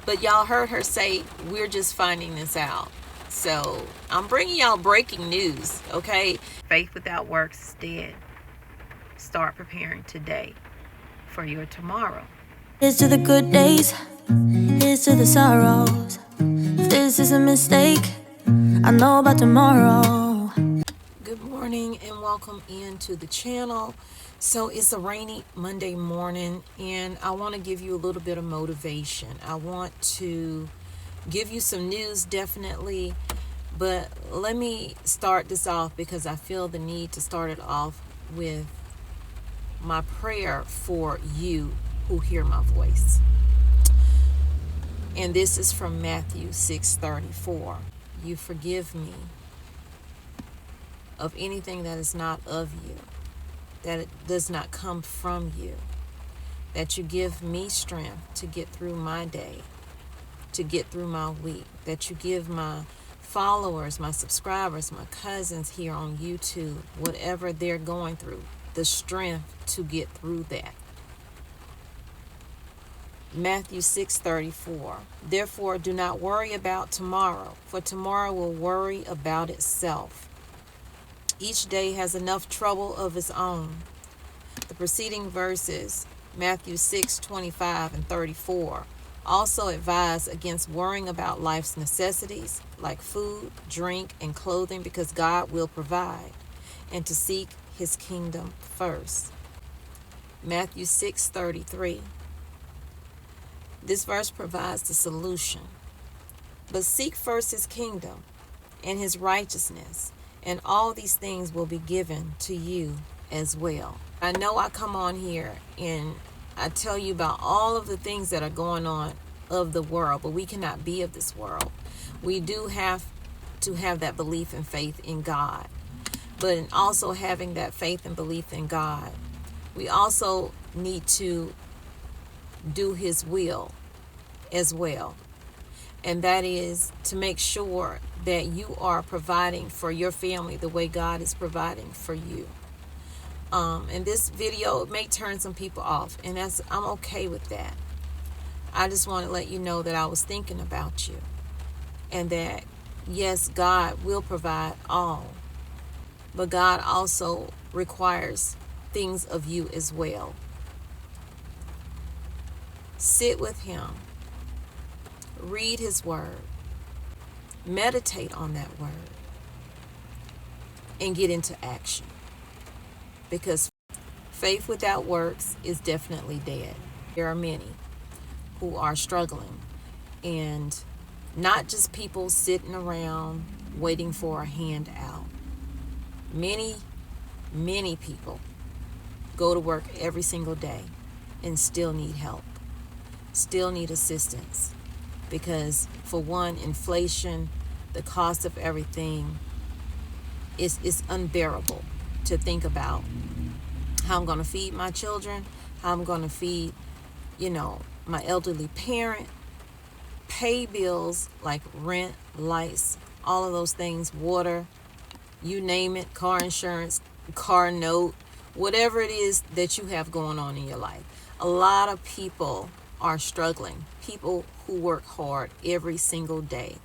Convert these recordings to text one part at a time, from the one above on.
But y'all heard her say, we're just finding this out. So I'm bringing y'all breaking news, okay? Faith without works is dead. Start preparing today for your tomorrow. Here's to the good days, here's to the sorrows. If this is a mistake, I know about tomorrow. Good morning and welcome into the channel. So it's a rainy Monday morning and I want to give you a little bit of motivation. I want to give you some news, definitely, but let me start this off because I feel the need to start it off with my prayer for you who hear my voice. And this is from Matthew 6:34. You forgive me of anything that is not of you, that it does not come from you, that you give me strength to get through my day, to get through my week, that you give my followers, my subscribers, my cousins here on YouTube, whatever they're going through, the strength to get through that. Matthew 6:34. Therefore, do not worry about tomorrow, for tomorrow will worry about itself. Each day has enough trouble of its own. The preceding verses, Matthew 6:25 and 34, also advise against worrying about life's necessities like food, drink, and clothing because God will provide, and to seek his kingdom first. Matthew 6:33. This verse provides the solution. But seek first his kingdom and his righteousness, and all these things will be given to you as well. I know I come on here and I tell you about all of the things that are going on of the world, but we cannot be of this world. We do have to have that belief and faith in God. But in also having that faith and belief in God, we also need to do his will as well. And that is to make sure that you are providing for your family the way God is providing for you. And this video may turn some people off, and I'm okay with that. I just want to let you know that I was thinking about you, and that yes, God will provide all, but God also requires things of you as well. Sit with him. Read his word. Meditate on that word. And get into action. Because faith without works is definitely dead. There are many who are struggling. And not just people sitting around waiting for a handout. Many people go to work every single day and still need help. Still need assistance. Because for one, inflation, the cost of everything is unbearable to think about. How I'm going to feed my children, how I'm going to feed, my elderly parent, pay bills like rent, lights, all of those things, water, you name it, car insurance, car note, whatever it is that you have going on in your life. A lot of people are struggling. People who work hard every single day.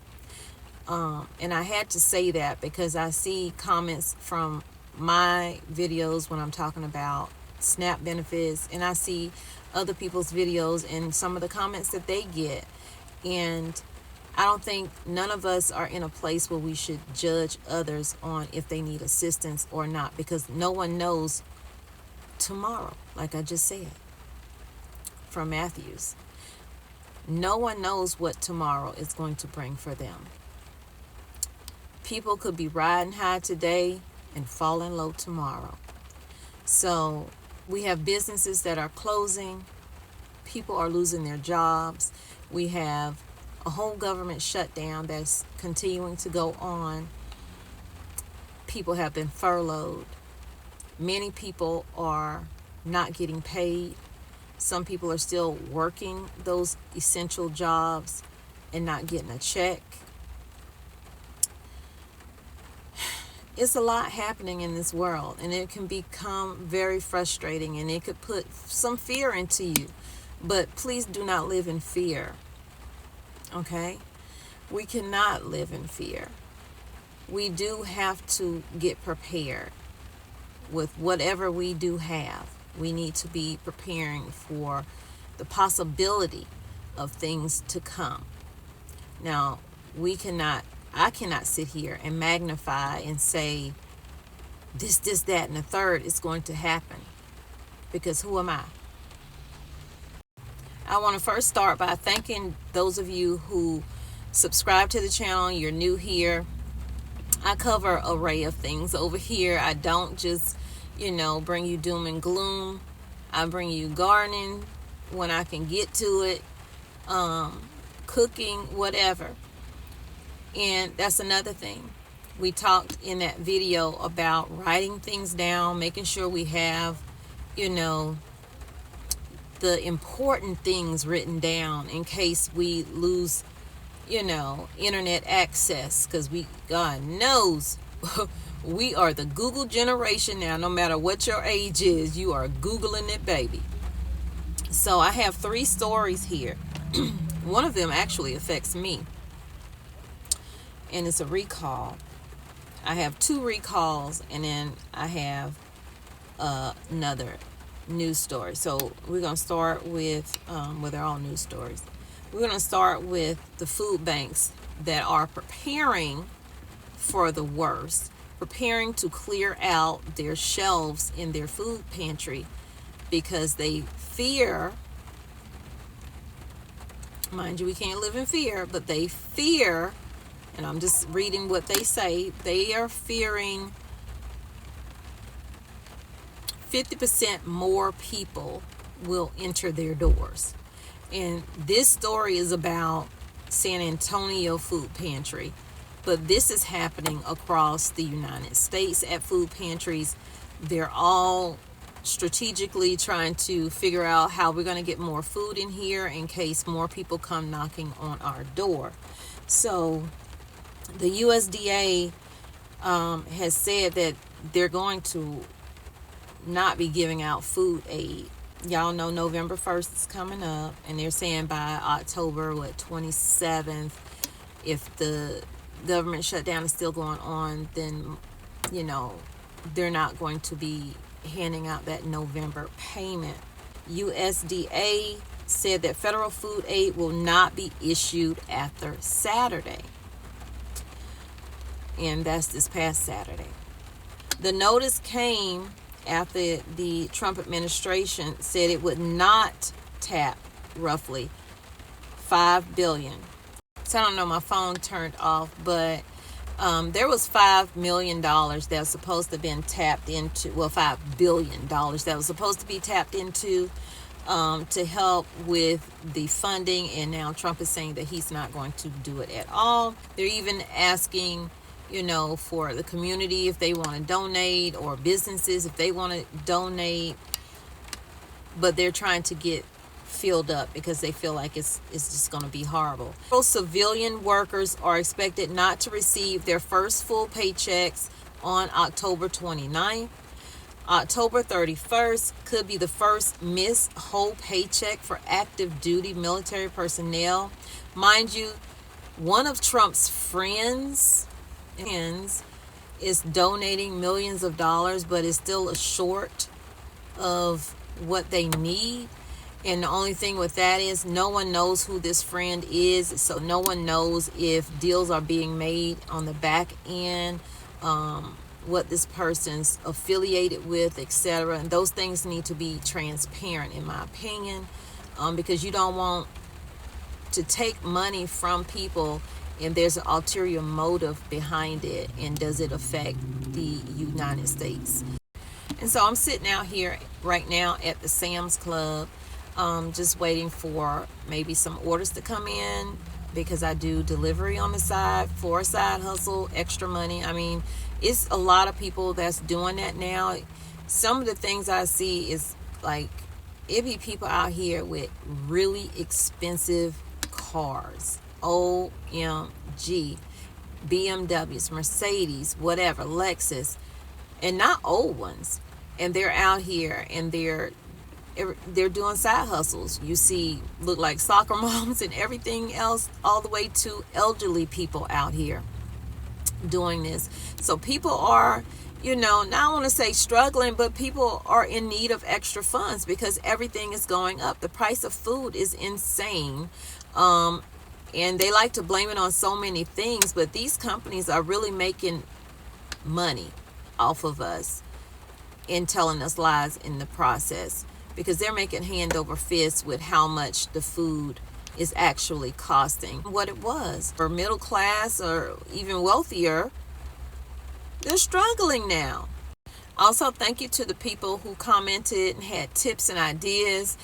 And I had to say that because I see comments from my videos when I'm talking about SNAP benefits, and I see other people's videos and some of the comments that they get. And I don't think none of us are in a place where we should judge others on if they need assistance or not, because no one knows tomorrow, like I just said from Matthews. No one knows what tomorrow is going to bring for them. People could be riding high today and falling low tomorrow. So we have businesses that are closing. People are losing their jobs. We have a whole government shutdown that's continuing to go on. People have been furloughed. Many people are not getting paid. Some people are still working those essential jobs and not getting a check. It's a lot happening in this world, and it can become very frustrating, and it could put some fear into you. But please do not live in fear. Okay? We cannot live in fear. We do have to get prepared with whatever we do have. We need to be preparing for the possibility of things to come. Now, I cannot sit here and magnify and say this, that, and the third is going to happen, because who am I? I want to first start by thanking those of you who subscribe to the channel. You're new here. I cover an array of things over here. I don't just, bring you doom and gloom. I bring you gardening when I can get to it, cooking, whatever. And that's another thing. We talked in that video about writing things down, making sure we have, the important things written down in case we lose, internet access, because God knows, we are the Google generation now. No matter what your age is, you are Googling it, baby. So I have 3 stories here. One of them actually affects me, and it's a recall. I have 2 recalls, and then I have another news story. So we're going to start with, they're all news stories. We're going to start with the food banks that are preparing for the worst, preparing to clear out their shelves in their food pantry because they fear, mind you, we can't live in fear, but they fear, and I'm just reading what they say, they are fearing 50% more people will enter their doors. And this story is about San Antonio food pantry, but this is happening across the United States at food pantries. They're all strategically trying to figure out how we're going to get more food in here in case more people come knocking on our door. So the USDA has said that they're going to not be giving out food aid. Y'all know November 1st is coming up, and they're saying by October 27th, if the government shutdown is still going on, then they're not going to be handing out that November payment. USDA said that federal food aid will not be issued after Saturday, and that's this past Saturday. The notice came after the Trump administration said it would not tap roughly $5 billion. So I don't know, my phone turned off, but there was $5 million that was supposed to have been tapped into, $5 billion that was supposed to be tapped into to help with the funding, and now Trump is saying that he's not going to do it at all. They're even asking for the community if they want to donate, or businesses if they want to donate, but they're trying to get filled up because they feel like it's just going to be horrible. Civilian workers are expected not to receive their first full paychecks on October 29th. October 31st could be the first missed whole paycheck for active duty military personnel. Mind you, one of Trump's friends is donating millions of dollars, but is still short of what they need. And the only thing with that is no one knows who this friend is, so no one knows if deals are being made on the back end, what this person's affiliated with, etc. And those things need to be transparent, in my opinion, because you don't want to take money from people and there's an ulterior motive behind it, and does it affect the United States? And so I'm sitting out here right now at the Sam's Club, just waiting for maybe some orders to come in, because I do delivery on the side for a side hustle, extra money. I mean, it's a lot of people that's doing that now. Some of the things I see is like, it be people out here with really expensive cars, OMG, BMWs, Mercedes, whatever, Lexus, and not old ones. And they're out here and they're they're doing side hustles. You see, look like soccer moms and everything else, all the way to elderly people out here doing this. So people are, not I want to say struggling, but people are in need of extra funds because everything is going up. The price of food is insane. And they like to blame it on so many things, but these companies are really making money off of us and telling us lies in the process, because they're making hand over fist with how much the food is actually costing what it was. For middle class or even wealthier, they're struggling now. Also, thank you to the people who commented and had tips and ideas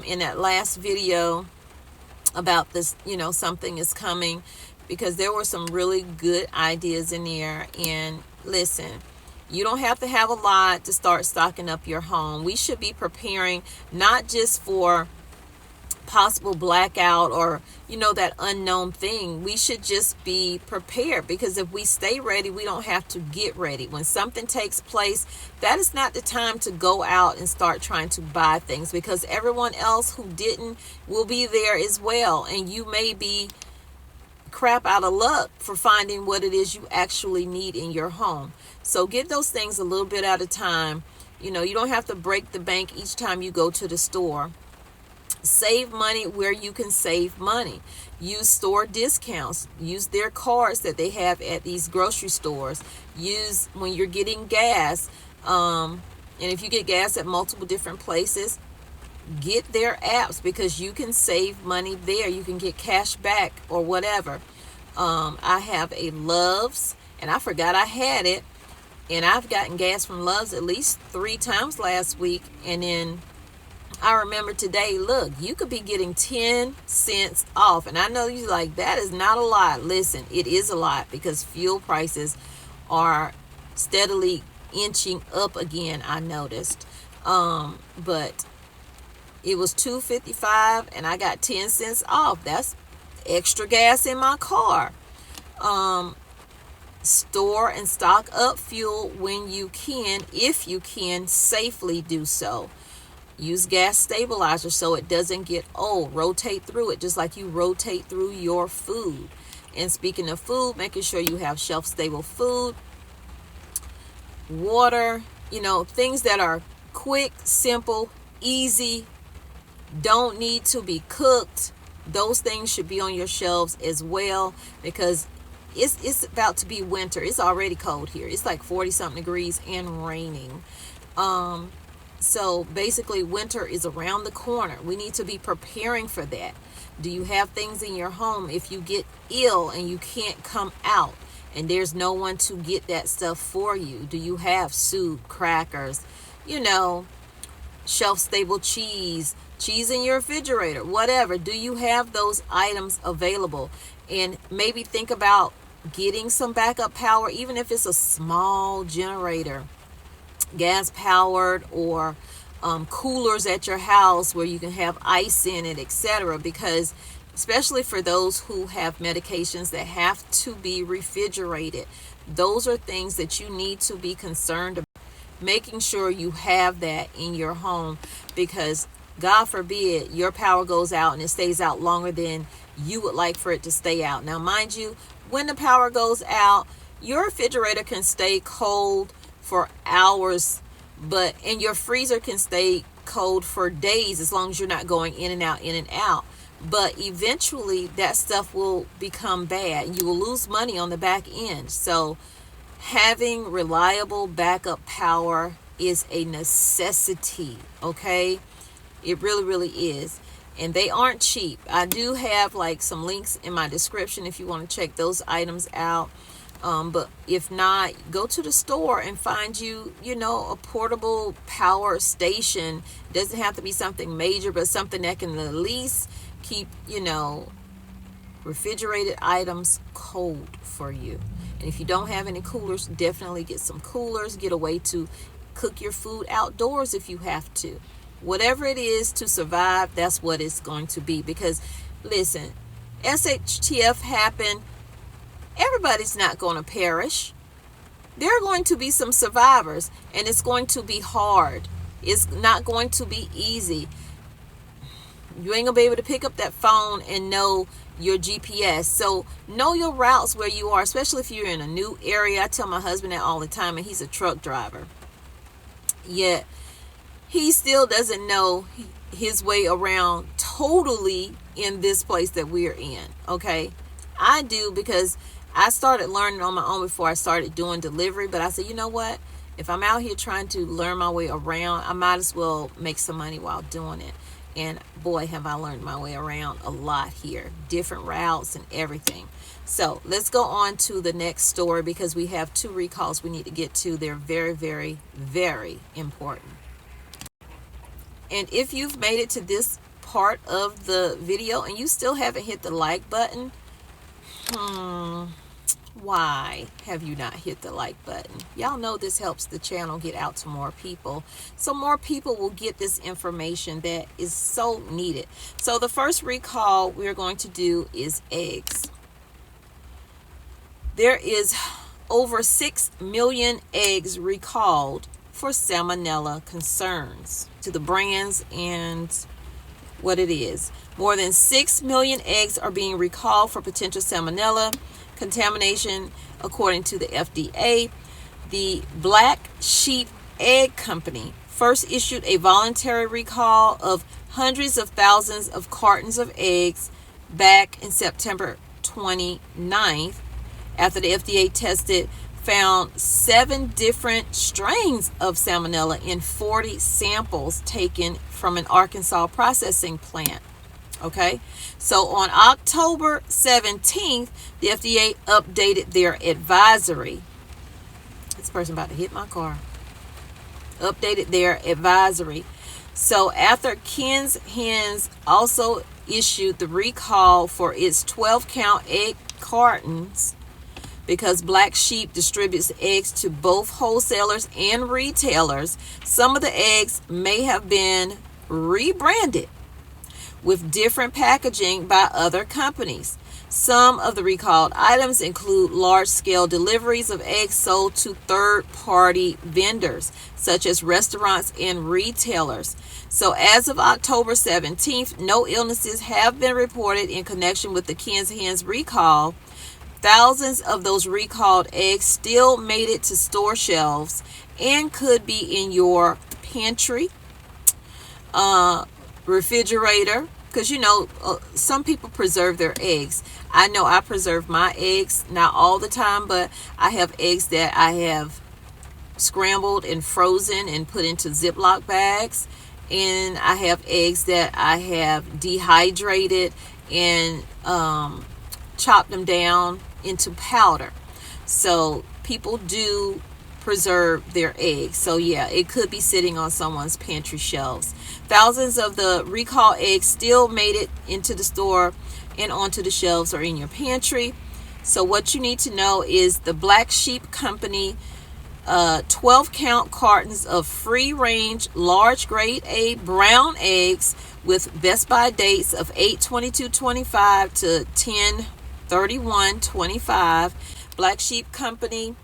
in that last video about this, something is coming, because there were some really good ideas in there. And listen, you don't have to have a lot to start stocking up your home. We should be preparing not just for possible blackout or that unknown thing. We should just be prepared, because if we stay ready, we don't have to get ready. When something takes place, that is not the time to go out and start trying to buy things, because everyone else who didn't will be there as well, and you may be crap out of luck for finding what it is you actually need in your home. So get those things a little bit at a time. You don't have to break the bank each time you go to the store. Save money where you can save money. Use store discounts. Use their cards that they have at these grocery stores. Use when you're getting gas. And if you get gas at multiple different places, get their apps, because you can save money there. You can get cash back or whatever. I have a Love's, and I forgot I had it. And I've gotten gas from Love's at least 3 times last week. And then I remember today, look, you could be getting 10 cents off. And I know you're like, that is not a lot. Listen, it is a lot, because fuel prices are steadily inching up again, I noticed. But it was $2.55 and I got 10 cents off. That's extra gas in my car. Store and stock up fuel when you can, if you can safely do so. Use gas stabilizer so it doesn't get old. Rotate through it just like you rotate through your food. And speaking of food, making sure you have shelf-stable food, water, things that are quick, simple, easy, don't need to be cooked. Those things should be on your shelves as well, because it's about to be winter. It's already cold here. It's like 40-something degrees and raining. So basically, winter is around the corner. We need to be preparing for that. Do you have things in your home if you get ill and you can't come out and there's no one to get that stuff for you? Do you have soup, crackers, shelf-stable cheese in your refrigerator, whatever? Do you have those items available? And maybe think about getting some backup power, even if it's a small generator, gas powered, or coolers at your house where you can have ice in it, etc. Because especially for those who have medications that have to be refrigerated, those are things that you need to be concerned about. Making sure you have that in your home, because God forbid your power goes out and it stays out longer than you would like for it to stay out. Now, mind you, when the power goes out, your refrigerator can stay cold for hours, and your freezer can stay cold for days, as long as you're not going in and out. But eventually that stuff will become bad and you will lose money on the back end. So having reliable backup power is a necessity, okay? It really, really is. And they aren't cheap. I do have some links in my description if you want to check those items out. But if not, go to the store and find you, a portable power station. It doesn't have to be something major, but something that can at least keep, refrigerated items cold for you. And if you don't have any coolers, definitely get some coolers. Get a way to cook your food outdoors if you have to. Whatever it is to survive, that's what it's going to be. Because, listen, SHTF happened. Everybody's not going to perish. There are going to be some survivors, and it's going to be hard. It's not going to be easy. You ain't gonna be able to pick up that phone and know your GPS. So know your routes where you are, especially if you're in a new area. I tell my husband that all the time, and he's a truck driver. Yet he still doesn't know his way around totally in this place that we're in. Okay, I do, because I started learning on my own before I started doing delivery. But I said, you know what? If I'm out here trying to learn my way around, I might as well make some money while doing it. And boy, have I learned my way around a lot here. Different routes and everything. So let's go on to the next story, because we have 2 recalls we need to get to. They're very, very, very important. And if you've made it to this part of the video and you still haven't hit the like button, why have you not hit the like button? Y'all know this helps the channel get out to more people, so more people will get this information that is so needed. So the first recall we're going to do is eggs. There is over 6 million eggs recalled for salmonella concerns to the brands and what it is. More than 6 million eggs are being recalled for potential salmonella contamination, according to the FDA. The Black Sheep Egg Company first issued a voluntary recall of hundreds of thousands of cartons of eggs back in September 29th, after the FDA found 7 different strains of salmonella in 40 samples taken from an Arkansas processing plant. Okay, so on October 17th, the FDA updated their advisory. This person about to hit my car. Updated their advisory. So after Ken's Hens also issued the recall for its 12-count egg cartons, because Black Sheep distributes eggs to both wholesalers and retailers, some of the eggs may have been rebranded with different packaging by other companies. Some of the recalled items include large-scale deliveries of eggs sold to third-party vendors, such as restaurants and retailers. So as of October 17th, no illnesses have been reported in connection with the Ken's Hens recall. Thousands of those recalled eggs still made it to store shelves and could be in your pantry, refrigerator, because some people preserve their eggs. I know I preserve my eggs, not all the time, but I have eggs that I have scrambled and frozen and put into Ziploc bags, and I have eggs that I have dehydrated and chopped them down into powder. So people do preserve their eggs. So yeah, it could be sitting on someone's pantry shelves. Thousands of the recall eggs still made it into the store and onto the shelves or in your pantry. So what you need to know is the Black Sheep Company 12-count cartons of free-range large grade A brown eggs with Best By dates of 8/22/25 to 10/31/25. Black Sheep Company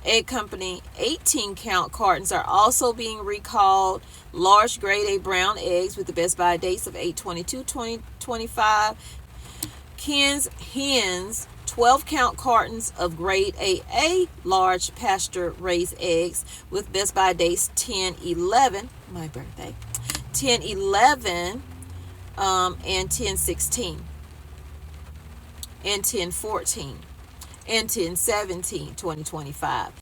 Egg Company 18-count cartons are also being recalled. Large grade A brown eggs with the Best By dates of 8/22/2025. Ken's Hens 12-count cartons of grade AA large pasture raised eggs with Best By dates 10/11, my birthday, 10/11 and 10/16 and 10/14 and 10/17/2025.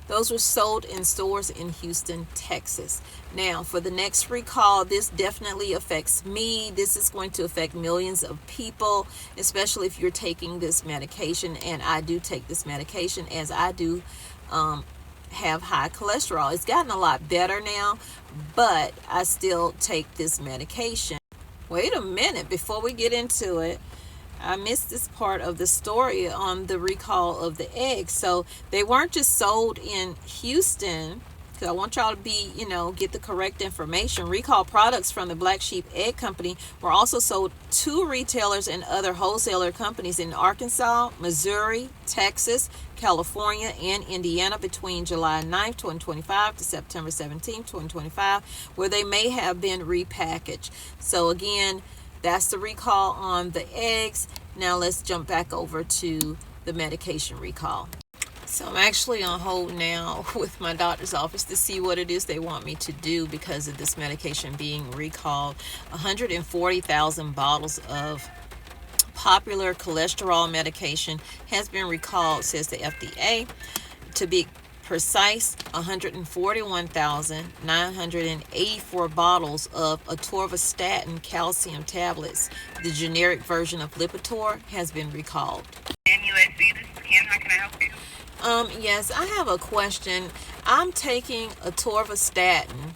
Those were sold in stores in Houston, Texas. Now, for the next recall, this definitely affects me. This is going to affect millions of people, especially if you're taking this medication. And I do take this medication, as I do have high cholesterol. It's gotten a lot better now, but I still take this medication. Wait a minute, before we get into it, I missed this part of the story on the recall of the eggs. So they weren't just sold in Houston, because I want y'all to be, get the correct information. Recalled products from the Black Sheep Egg Company were also sold to retailers and other wholesaler companies in Arkansas, Missouri, Texas, California, and Indiana between July 9th, 2025 to September 17th, 2025, where they may have been repackaged. So again, that's the recall on the eggs. Now let's jump back over to the medication recall. So I'm actually on hold now with my doctor's office to see what it is they want me to do because of this medication being recalled. 140,000 bottles of popular cholesterol medication has been recalled, says the FDA. To be precise, 141,984 bottles of atorvastatin calcium tablets, the generic version of Lipitor, has been recalled. NUSC, this is Kim. How can I help you? Yes, I have a question. I'm taking atorvastatin,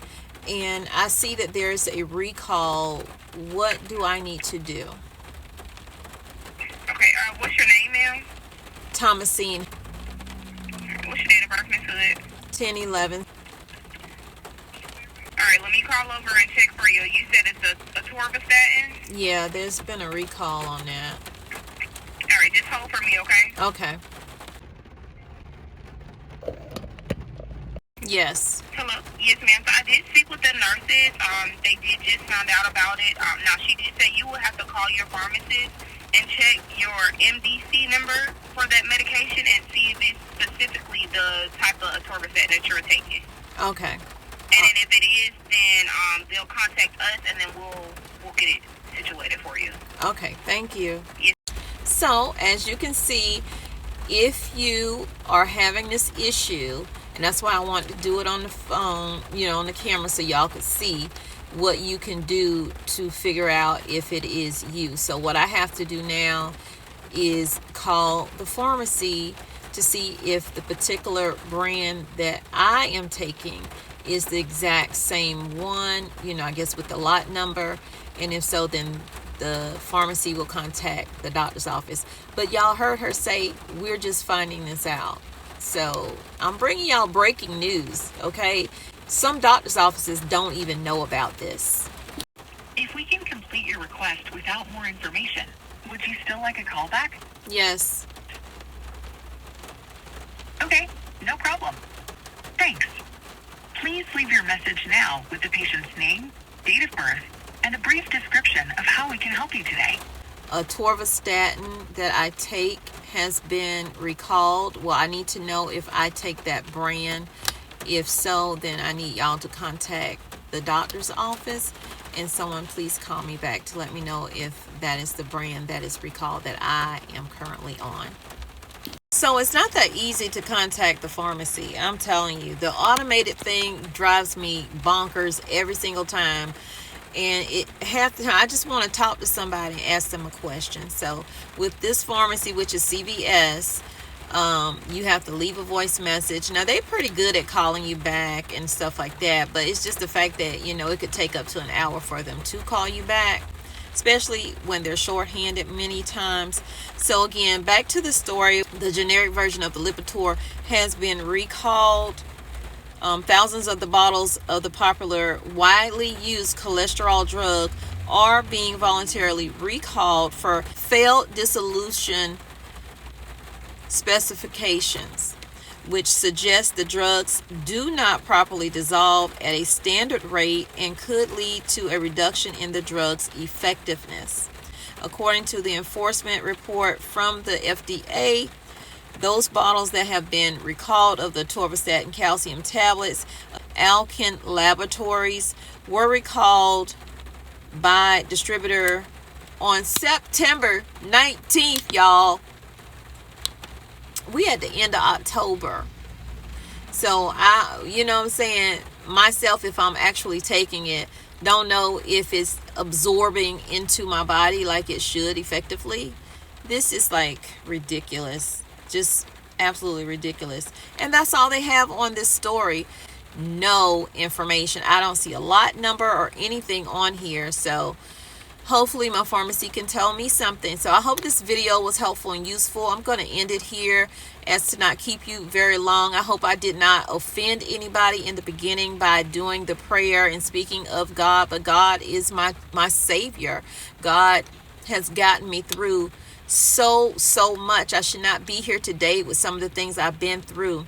and I see that there's a recall. What do I need to do? Okay, what's your name, ma'am? Thomasine. What's your date of birth, Miss Hood? 10/11. Alright, let me call over and check for you. You said it's a atorvastatin? Yeah, there's been a recall on that. Alright, just hold for me, okay? Okay. Yes. Hello? Yes, ma'am. So I did speak with the nurses. They did just find out about it. Now, she did say you will have to call your pharmacist and check your MDC number for that medication and see if it's specifically the type of atorvastatin that you're taking. Okay. And then if it is, then they'll contact us and then we'll get it situated for you. Okay, thank you. Yes. So, as you can see, if you are having this issue, and that's why I want to do it on the phone, on the camera so y'all could see what you can do to figure out if it is you. So what I have to do now is call the pharmacy to see if the particular brand that I am taking is the exact same one, I guess with the lot number. And if so, then the pharmacy will contact the doctor's office. But y'all heard her say, we're just finding this out. So I'm bringing y'all breaking news, okay? Some doctor's offices don't even know about this. If we can complete your request without more information, would you still like a callback? Yes. Okay, no problem. Thanks. Please leave your message now with the patient's name, date of birth, and a brief description of how we can help you today. Atorvastatin that I take has been recalled. Well, I need to know if I take that brand. If so, then I need y'all to contact the doctor's office and someone please call me back to let me know if that is the brand that is recalled that I am currently on. So it's not that easy to contact the pharmacy. I'm telling you, the automated thing drives me bonkers every single time. And I just want to talk to somebody and ask them a question. So with this pharmacy, which is CVS, you have to leave a voice message. Now, they're pretty good at calling you back and stuff like that. But it's just the fact that, it could take up to an hour for them to call you back, especially when they're shorthanded many times. So again, back to the story. The generic version of the Lipitor has been recalled. Thousands of the bottles of the popular, widely used cholesterol drug are being voluntarily recalled for failed dissolution specifications, which suggests the drugs do not properly dissolve at a standard rate and could lead to a reduction in the drug's effectiveness. According to the enforcement report from the FDA, those bottles that have been recalled of the atorvastatin calcium tablets, Alkin Laboratories, were recalled by distributor on September 19th, y'all. We at the end of October. So myself, if I'm actually taking it, don't know if it's absorbing into my body like it should effectively. This is like ridiculous. Just absolutely ridiculous. And that's all they have on this story. No information. I don't see a lot number or anything on here. So hopefully my pharmacy can tell me something. So I hope this video was helpful and useful. I'm going to end it here as to not keep you very long. I hope I did not offend anybody in the beginning by doing the prayer and speaking of God, but God is my Savior. God has gotten me through so much. I should not be here today with some of the things I've been through.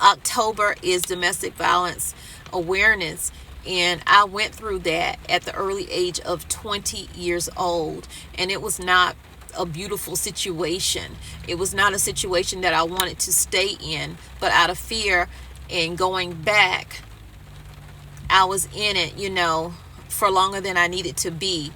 October is domestic violence awareness, and I went through that at the early age of 20 years old, and it was not a beautiful situation. It was not a situation that I wanted to stay in, but out of fear and going back, I was in it, for longer than I needed to be.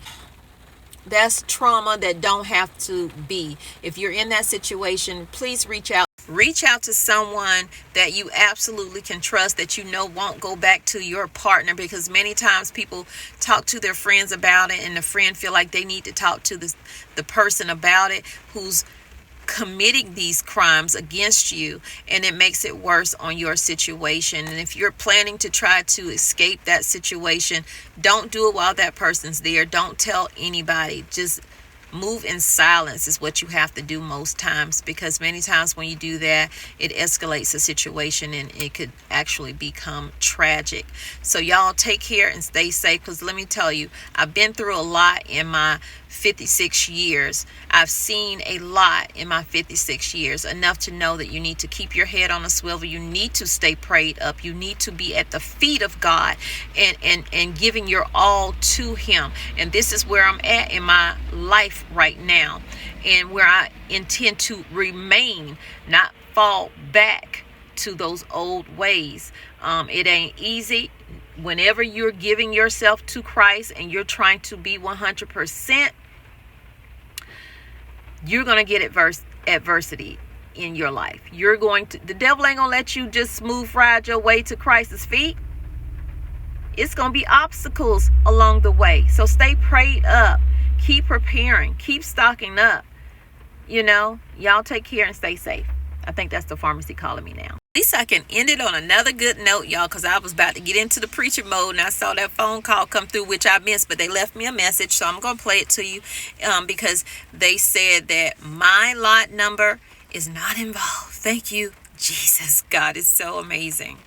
That's trauma that don't have to be. If you're in that situation, please reach out. Reach out to someone that you absolutely can trust, that won't go back to your partner, because many times people talk to their friends about it, and the friend feel like they need to talk to the person about it who's committing these crimes against you, and it makes it worse on your situation. And if you're planning to try to escape that situation, don't do it while that person's there. Don't tell anybody. Just move in silence is what you have to do most times, because many times when you do that, it escalates the situation and it could actually become tragic. So y'all take care and stay safe, because let me tell you, I've been through a lot in my 56 years. I've seen a lot in my 56 years, enough to know that you need to keep your head on a swivel. You need to stay prayed up. You need to be at the feet of God and giving your all to Him. And this is where I'm at in my life right now, and where I intend to remain, not fall back to those old ways. It ain't easy. Whenever you're giving yourself to Christ and you're trying to be 100%, you're going to get adversity in your life. The devil ain't going to let you just smooth ride your way to Christ's feet. It's going to be obstacles along the way. So stay prayed up. Keep preparing. Keep stocking up. Y'all take care and stay safe. I think that's the pharmacy calling me now. At least I can end it on another good note, y'all, because I was about to get into the preacher mode, and I saw that phone call come through, which I missed, but they left me a message, so I'm going to play it to you, because they said that my lot number is not involved. Thank you, Jesus. God is so amazing.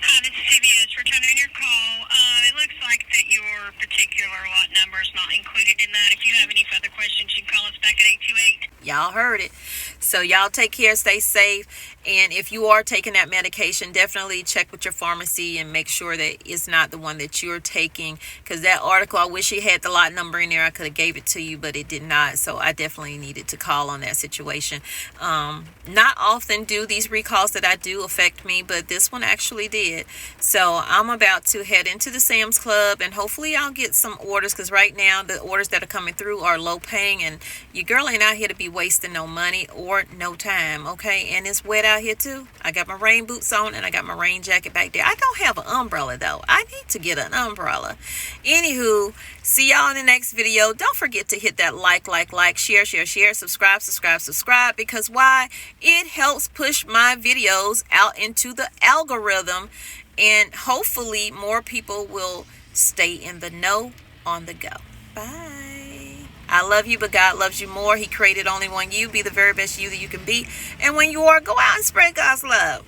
Hi, this is CBS. Returning your call. It looks like that your particular lot number is not included in that. If you have any further questions, you can call us back at 828. Y'all heard it. So y'all take care, stay safe. And if you are taking that medication, definitely check with your pharmacy and make sure that it's not the one that you're taking. Because that article, I wish it had the lot number in there. I could have gave it to you, but it did not. So I definitely needed to call on that situation. Not often do these recalls that I do affect me, but this one actually did. So I'm about to head into the Sam's Club, and hopefully I'll get some orders, because right now the orders that are coming through are low paying, and your girl ain't out here to be wasting no money or no time, okay? And it's wet out here too. I got my rain boots on and I got my rain jacket back there. I don't have an umbrella though. I need to get an umbrella. Anywho, see y'all in the next video. Don't forget to hit that like, share, subscribe, because why? It helps push my videos out into the algorithm, and hopefully more people will stay in the know on the go. Bye. I love you, but God loves you more. He created only one you. Be the very best you that you can be. And when you are, go out and spread God's love.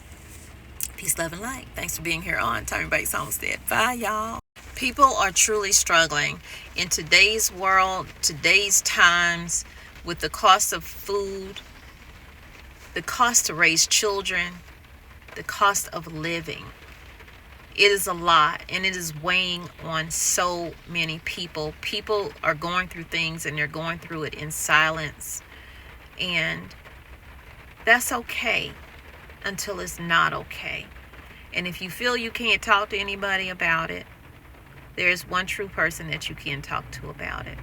Peace, love, and light. Thanks for being here on TOMMYBITES Homestead. Bye, y'all. People are truly struggling in today's world, today's times, with the cost of food, the cost to raise children, the cost of living. It is a lot, and it is weighing on so many people. People are going through things, and they're going through it in silence. And that's okay until it's not okay. And if you feel you can't talk to anybody about it, there's one true person that you can talk to about it.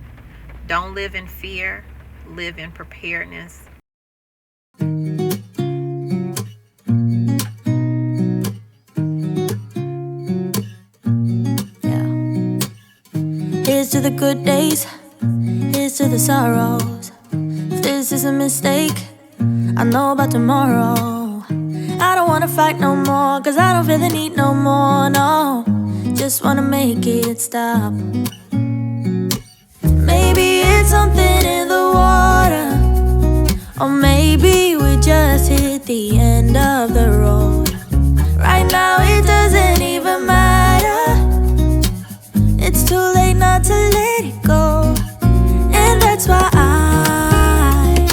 Don't live in fear. Live in preparedness. Here's to the good days, here's to the sorrows. If this is a mistake, I know about tomorrow. I don't wanna fight no more, cause I don't feel the need no more, no. Just wanna make it stop. Maybe it's something in the water, or maybe we just hit the end of the road. Right now it doesn't even matter. It's too late not to let it go. And that's why I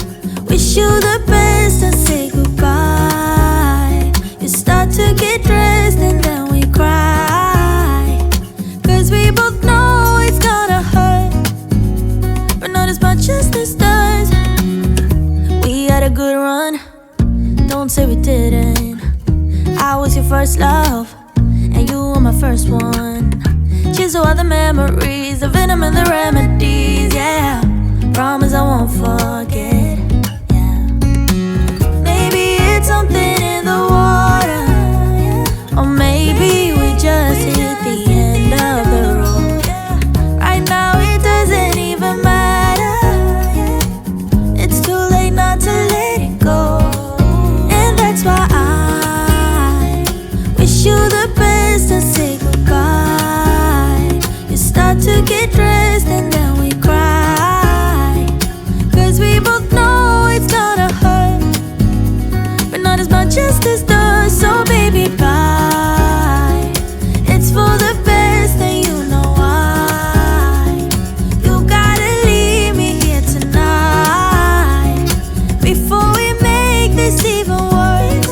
wish you the best and say goodbye. You start to get dressed and then we cry, 'cause we both know it's gonna hurt, but not as much as this does. We had a good run, don't say we didn't. I was your first love, and you were my first one. Cheers to all the memories, the venom and the remedies, yeah. Promise I won't forget, yeah. Maybe it's something in the water, or maybe we just hit the end of the road. Right now it doesn't even matter. It's too late not to let it go. And that's why I wish you the best and say goodbye. You start to get dressed and then we cry, 'cause we both know it's gonna hurt, but not as much as this does. So baby, bye. It's for the best and you know why. You gotta leave me here tonight before we make this even worse.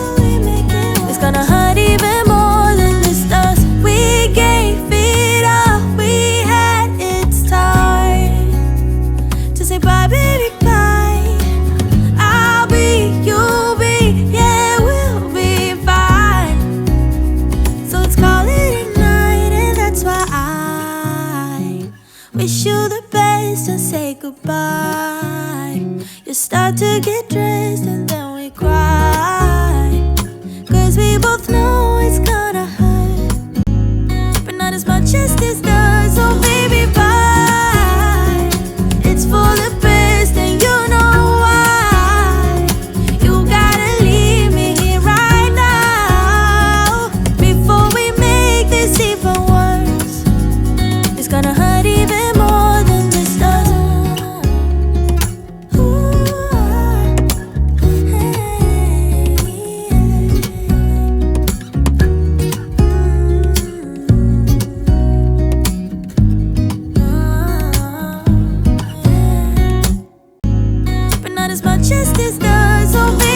It's gonna hurt even more than this does. We gave it all we had, it's time to say bye, baby, bye. I'll be, you'll be, yeah, we'll be fine. So let's call it a night, and that's why I wish you the best and say goodbye. You start to get dressed and then we cry, 'cause we both know it's gonna hurt, but not as much as this does. So baby, bye. It's for the best and you know why. You gotta leave me here right now before we make this even worse. It's gonna hurt even more than this does. But not as much as this does. Oh, baby.